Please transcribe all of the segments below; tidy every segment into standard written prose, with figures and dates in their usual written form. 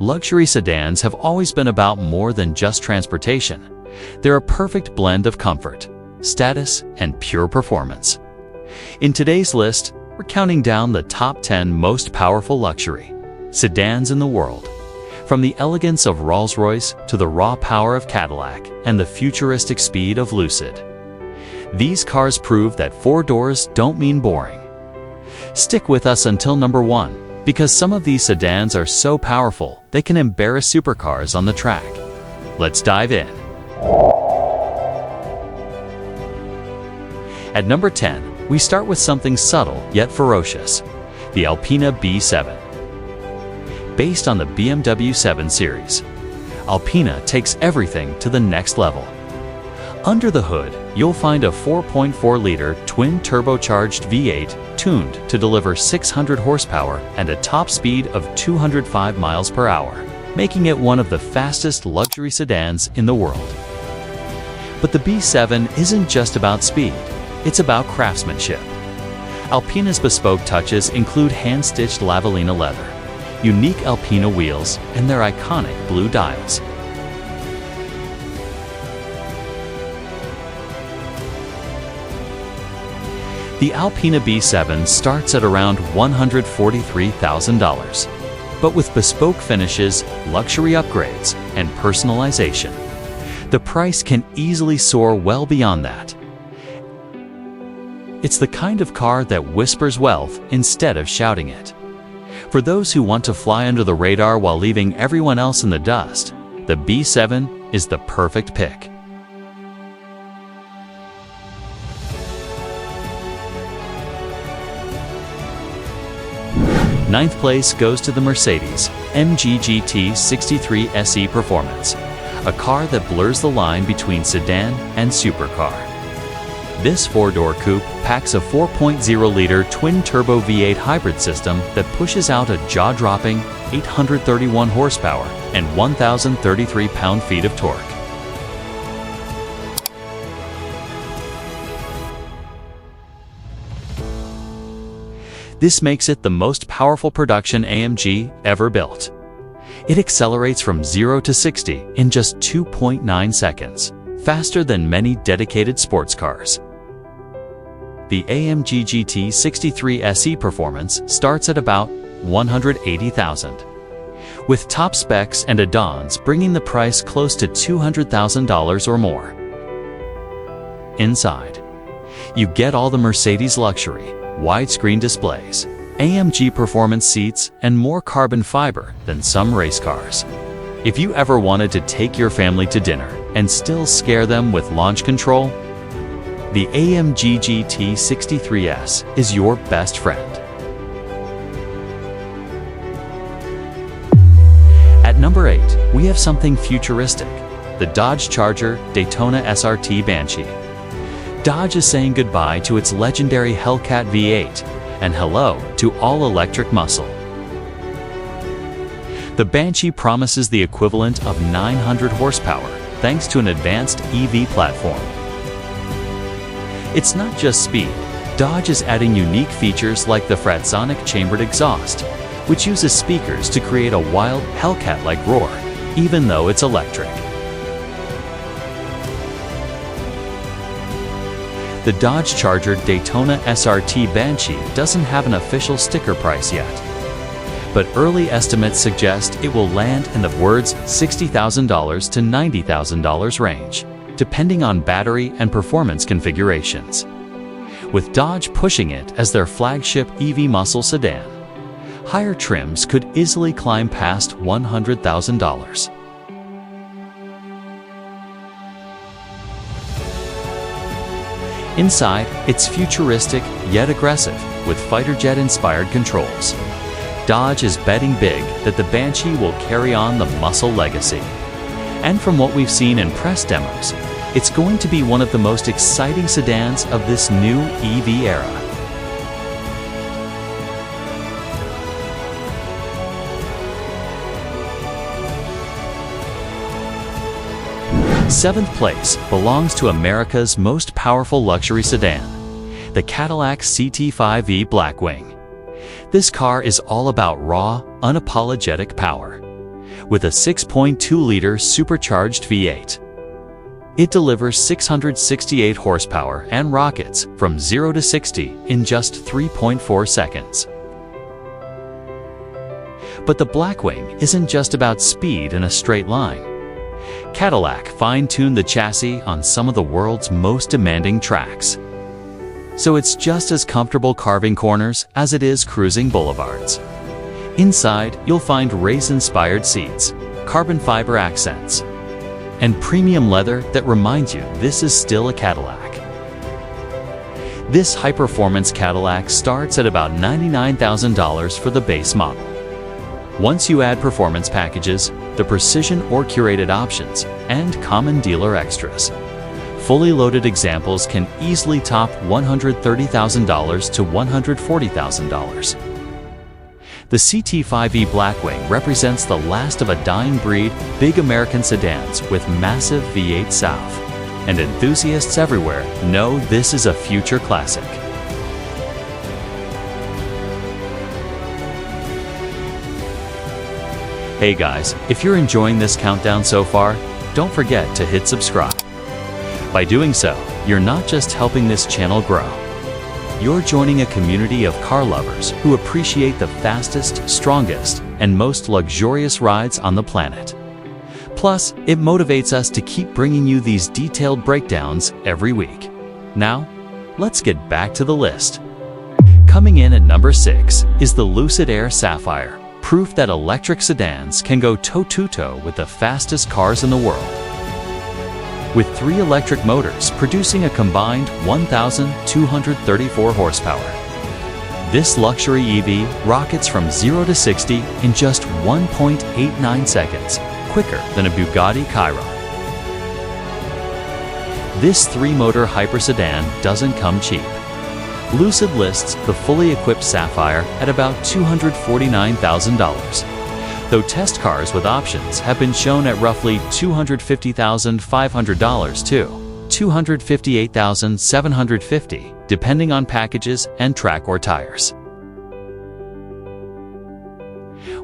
Luxury sedans have always been about more than just transportation. They're a perfect blend of comfort, status, and pure performance. In today's list, we're counting down the top 10 most powerful luxury sedans in the world. From the elegance of Rolls-Royce to the raw power of Cadillac and the futuristic speed of Lucid. These cars prove that four doors don't mean boring. Stick with us until number 1, because some of these sedans are so powerful they can embarrass supercars on the track. Let's dive in. At number 10, we start with something subtle yet ferocious, the Alpina B7. Based on the BMW 7 Series, Alpina takes everything to the next level. Under the hood, you'll find a 4.4-liter twin-turbocharged V8 tuned to deliver 600 horsepower and a top speed of 205 miles per hour, making it one of the fastest luxury sedans in the world. But the B7 isn't just about speed, it's about craftsmanship. Alpina's bespoke touches include hand-stitched Lavellina leather, unique Alpina wheels, and their iconic blue dials. The Alpina B7 starts at around $143,000, but with bespoke finishes, luxury upgrades, and personalization, the price can easily soar well beyond that. It's the kind of car that whispers wealth instead of shouting it. For those who want to fly under the radar while leaving everyone else in the dust, the B7 is the perfect pick. Ninth place goes to the Mercedes-AMG GT 63 SE Performance, a car that blurs the line between sedan and supercar. This four-door coupe packs a 4.0-liter twin-turbo V8 hybrid system that pushes out a jaw-dropping 831 horsepower and 1,033 pound-feet of torque. This makes it the most powerful production AMG ever built. It accelerates from 0 to 60 in just 2.9 seconds, faster than many dedicated sports cars. The AMG GT 63 SE Performance starts at about $180,000, with top specs and add-ons bringing the price close to $200,000 or more. Inside, you get all the Mercedes luxury, widescreen displays, AMG performance seats, and more carbon fiber than some race cars. If you ever wanted to take your family to dinner and still scare them with launch control, the AMG GT 63S is your best friend. At number 8, we have something futuristic, the Dodge Charger Daytona SRT Banshee. Dodge is saying goodbye to its legendary Hellcat V8 and hello to all-electric muscle. The Banshee promises the equivalent of 900 horsepower thanks to an advanced EV platform. It's not just speed. Dodge is adding unique features like the Fratsonic chambered exhaust, which uses speakers to create a wild Hellcat-like roar, even though it's electric. The Dodge Charger Daytona SRT Banshee doesn't have an official sticker price yet, but early estimates suggest it will land in the words $60,000 to $90,000 range, depending on battery and performance configurations. With Dodge pushing it as their flagship EV muscle sedan, higher trims could easily climb past $100,000. Inside, it's futuristic yet aggressive, with fighter jet-inspired controls. Dodge is betting big that the Banshee will carry on the muscle legacy. And from what we've seen in press demos, it's going to be one of the most exciting sedans of this new EV era. Seventh place belongs to America's most powerful luxury sedan, the Cadillac CT5e Blackwing. This car is all about raw, unapologetic power. with a 6.2-liter supercharged V8. It delivers 668 horsepower and rockets from 0 to 60 in just 3.4 seconds. But the Blackwing isn't just about speed in a straight line. Cadillac fine-tuned the chassis on some of the world's most demanding tracks. So it's just as comfortable carving corners as it is cruising boulevards. Inside, you'll find race-inspired seats, carbon fiber accents, and premium leather that reminds you this is still a Cadillac. This high-performance Cadillac starts at about $99,000 for the base model. Once you add performance packages, the precision or curated options, and common dealer extras, fully loaded examples can easily top $130,000 to $140,000. The CT5e Blackwing represents the last of a dying breed big American sedans with massive V8 South, and enthusiasts everywhere know this is a future classic. Hey guys, if you're enjoying this countdown so far, don't forget to hit subscribe. By doing so, you're not just helping this channel grow. You're joining a community of car lovers who appreciate the fastest, strongest, and most luxurious rides on the planet. Plus, it motivates us to keep bringing you these detailed breakdowns every week. Now, let's get back to the list. Coming in at number 6 is the Lucid Air Sapphire, proof that electric sedans can go toe-to-toe with the fastest cars in the world. With 3 electric motors producing a combined 1,234 horsepower. This luxury EV rockets from 0 to 60 in just 1.89 seconds, quicker than a Bugatti Chiron. This 3-motor hypersedan doesn't come cheap. Lucid lists the fully equipped Sapphire at about $249,000. Though test cars with options have been shown at roughly $250,500 to $258,750, depending on packages and track or tires.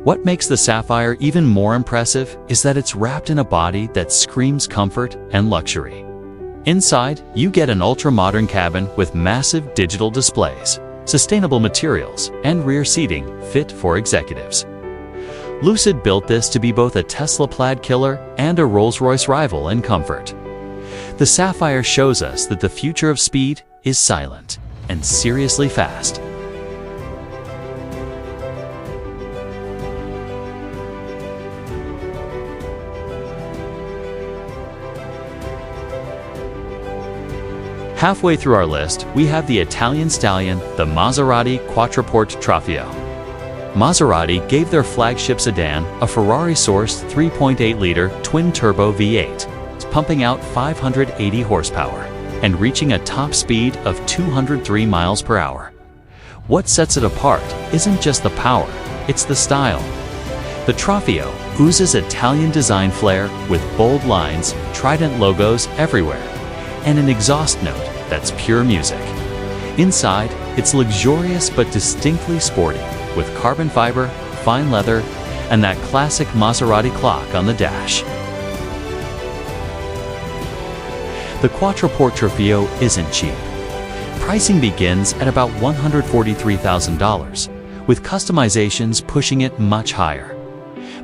What makes the Sapphire even more impressive is that it's wrapped in a body that screams comfort and luxury. Inside, you get an ultra-modern cabin with massive digital displays, sustainable materials, and rear seating fit for executives. Lucid built this to be both a Tesla Plaid killer and a Rolls-Royce rival in comfort. The Sapphire shows us that the future of speed is silent and seriously fast. Halfway through our list, we have the Italian stallion, the Maserati Quattroporte Trofeo. Maserati gave their flagship sedan a Ferrari-sourced 3.8-liter twin-turbo V8, pumping out 580 horsepower and reaching a top speed of 203 miles per hour. What sets it apart isn't just the power, it's the style. The Trofeo oozes Italian design flair with bold lines, trident logos everywhere, and an exhaust note that's pure music. Inside, it's luxurious but distinctly sporty, with carbon fiber, fine leather, and that classic Maserati clock on the dash. The Quattroporte Trofeo isn't cheap. Pricing begins at about $143,000, with customizations pushing it much higher.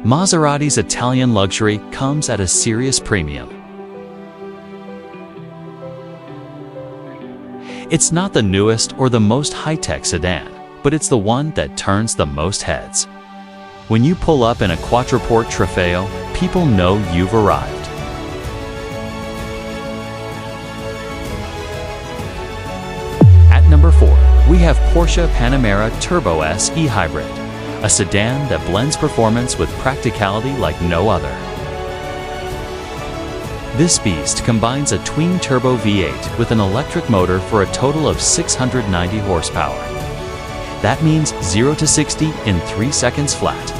Maserati's Italian luxury comes at a serious premium. It's not the newest or the most high-tech sedan, but it's the one that turns the most heads. When you pull up in a Quattroporte Trofeo, people know you've arrived. At number 4, we have Porsche Panamera Turbo S e-Hybrid, a sedan that blends performance with practicality like no other. This beast combines a twin-turbo V8 with an electric motor for a total of 690 horsepower. That means 0 to 60 in 3 seconds flat.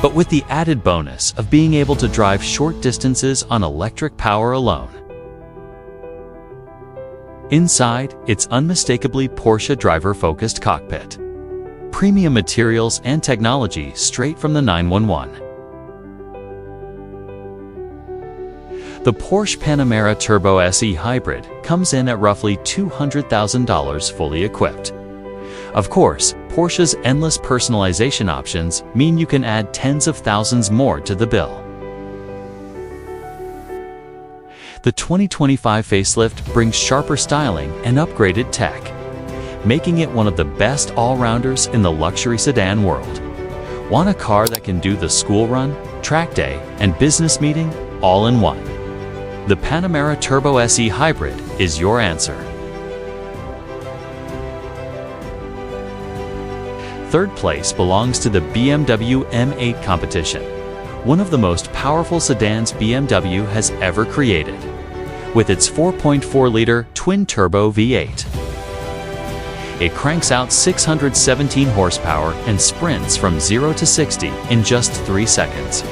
But with the added bonus of being able to drive short distances on electric power alone. Inside, it's unmistakably Porsche driver-focused cockpit. Premium materials and technology straight from the 911. The Porsche Panamera Turbo SE Hybrid comes in at roughly $200,000 fully equipped. Of course, Porsche's endless personalization options mean you can add tens of thousands more to the bill. The 2025 facelift brings sharper styling and upgraded tech, making it one of the best all-rounders in the luxury sedan world. Want a car that can do the school run, track day, and business meeting all in one? The Panamera Turbo SE Hybrid is your answer. Third place belongs to the BMW M8 competition, one of the most powerful sedans BMW has ever created, with its 4.4-liter twin-turbo V8. It cranks out 617 horsepower and sprints from 0 to 60 in just 3 seconds.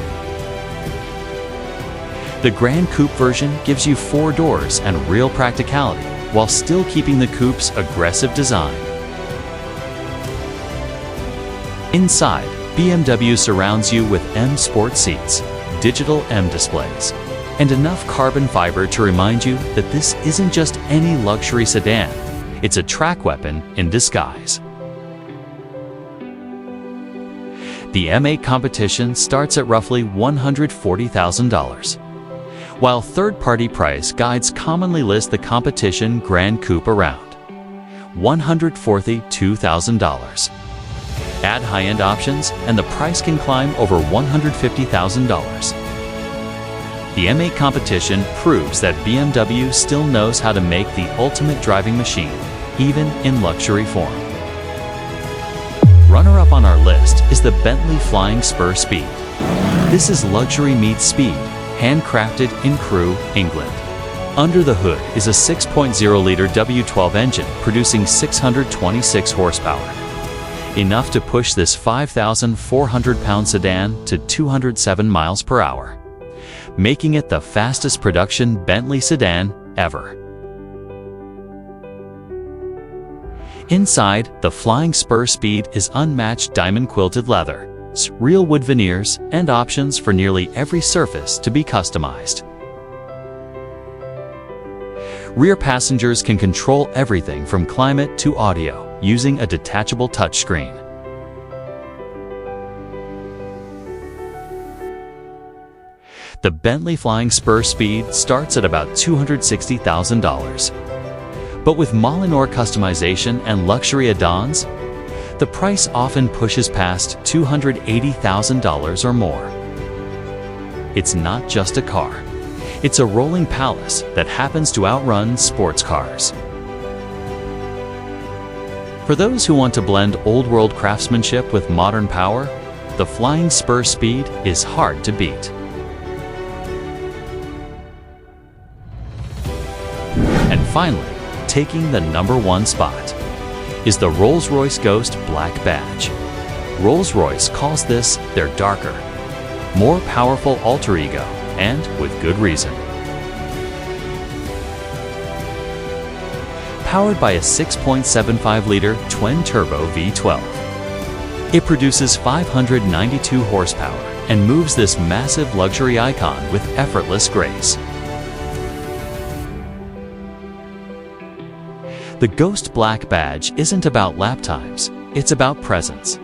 The Gran Coupe version gives you 4 doors and real practicality, while still keeping the coupe's aggressive design. Inside, BMW surrounds you with M Sport seats, digital M displays, and enough carbon fiber to remind you that this isn't just any luxury sedan, it's a track weapon in disguise. The M8 competition starts at roughly $140,000, while third-party price guides commonly list the competition Gran Coupe around $142,000. Add high-end options and the price can climb over $150,000. The M8 competition proves that BMW still knows how to make the ultimate driving machine, even in luxury form. Runner-up on our list is the Bentley Flying Spur Speed. This is luxury meets speed, handcrafted in Crewe, England. Under the hood is a 6.0-liter W12 engine producing 626 horsepower. Enough to push this 5,400-pound sedan to 207 miles per hour, making it the fastest production Bentley sedan ever. Inside, the Flying Spur Speed is unmatched diamond-quilted leather, real wood veneers, and options for nearly every surface to be customized. Rear passengers can control everything from climate to audio using a detachable touchscreen. The Bentley Flying Spur Speed starts at about $260,000. But with Molinor customization and luxury add-ons, the price often pushes past $280,000 or more. It's not just a car. It's a rolling palace that happens to outrun sports cars. For those who want to blend old-world craftsmanship with modern power, the Flying Spur Speed is hard to beat. And finally, taking the #1 spot is the Rolls-Royce Ghost Black Badge. Rolls-Royce calls this their darker, more powerful alter ego, and with good reason. Powered by a 6.75-liter twin-turbo V12. It produces 592 horsepower and moves this massive luxury icon with effortless grace. The Ghost Black Badge isn't about lap times, it's about presence.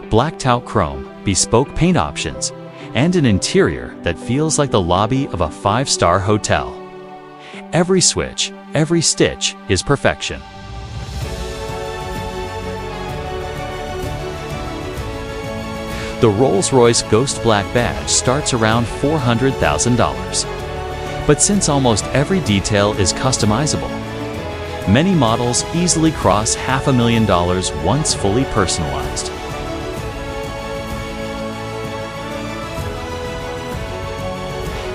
Blacked out chrome, bespoke paint options, and an interior that feels like the lobby of a 5-star hotel. Every switch, every stitch is perfection. The Rolls-Royce Ghost Black Badge starts around $400,000. But since almost every detail is customizable, many models easily cross $500,000 once fully personalized.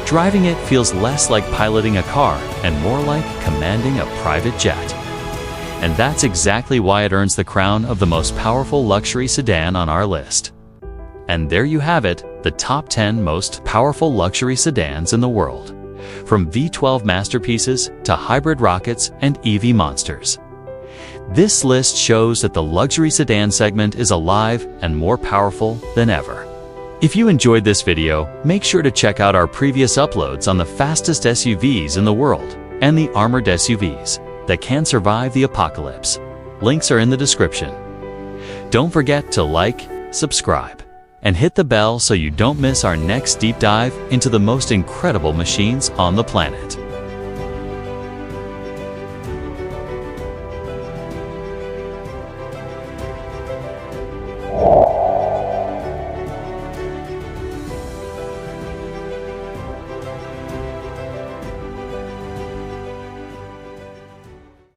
Driving it feels less like piloting a car and more like commanding a private jet. And that's exactly why it earns the crown of the most powerful luxury sedan on our list. And there you have it, the top 10 most powerful luxury sedans in the world. From V12 masterpieces to hybrid rockets and EV monsters. This list shows that the luxury sedan segment is alive and more powerful than ever. If you enjoyed this video, make sure to check out our previous uploads on the fastest SUVs in the world and the armored SUVs that can survive the apocalypse. Links are in the description. Don't forget to like, subscribe, and hit the bell so you don't miss our next deep dive into the most incredible machines on the planet.